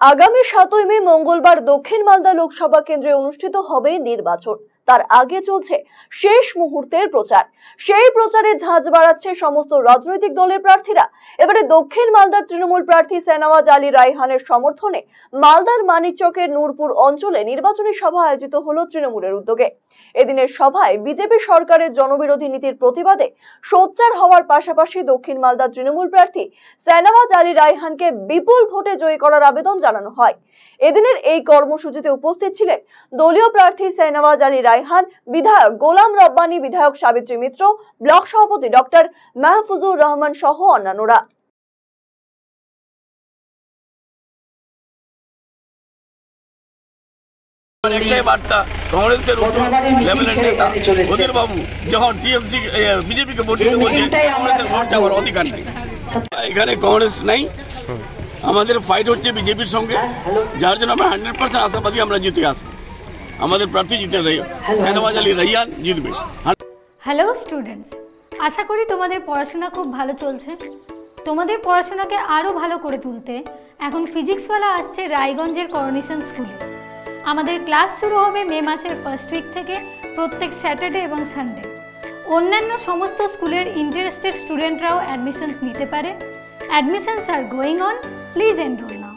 আগামী 7ই মে মঙ্গলবার দক্ষিণ মালদা লোকসভা কেন্দ্রে অনুষ্ঠিত হবে নির্বাচন। তার আগে চলছে শেষ মুহূর্তের প্রচার। সেই প্রচারে ঝাঁঝ বাড়াচ্ছে সমস্ত রাজনৈতিক দলের প্রার্থীরা। এবারে দক্ষিণ মালদার তৃণমূল প্রার্থী সেনাওয়াজ আলী রায়হানের সমর্থনে মালদার মানিকচকের নূরপুর অঞ্চলে নির্বাচনী সভা আয়োজিত হলো তৃণমূলের উদ্যোগে। এদিনের সভায় বিজেপি সরকারের জনবিরোধী নীতির প্রতিবাদে সোচ্চার হওয়ার পাশাপাশি দক্ষিণ মালদার তৃণমূল প্রার্থী সেনাওয়াজ আলী রায়হানকে বিপুল ভোটে জয়ী করার আবেদন জানানো হয়। এদিনের এই কর্মসূচিতে উপস্থিত ছিলেন দলীয় প্রার্থী সেনাওয়াজ আলী রায়হান, বিধায়ক গোলাম রব্বানী, বিধায়ক সাবিত্রী মিত্র, ব্লক সভাপতি ডক্টর মাহফুজুর রহমান সহ অন্যান্যরা। একটাই বার্তা, কংগ্রেসের লেভেলের নেতা ওদের বাবু যখন টিএমসি বিজেপিকে ভোট দিতে বলছে, কংগ্রেসের ভোট চাওয়ার অধিকার নেই। এখানে কংগ্রেস নাই, আমাদের ফাইট হচ্ছে বিজেপির সঙ্গে, যার জন্য আমরা 100% আশাবাদী আমরা জিতে আসবো। আমাদের প্রার্থী জিতে সেনাওয়াজ আলী রায়হান জিতবে। হ্যালো স্টুডেন্টস, আশা করি তোমাদের পড়াশোনা খুব ভালো চলছে। তোমাদের পড়াশোনাকে আরও ভালো করে তুলতে এখন ফিজিক্সওয়ালা আসছে রায়গঞ্জের করোনেশন স্কুলে। আমাদের ক্লাস শুরু হবে মে মাসের ফার্স্ট উইক থেকে প্রত্যেক স্যাটারডে এবং সানডে। অন্যান্য সমস্ত স্কুলের ইন্টারেস্টেড স্টুডেন্টরাও অ্যাডমিশনস নিতে পারে। Admissions are going on, please enrol now.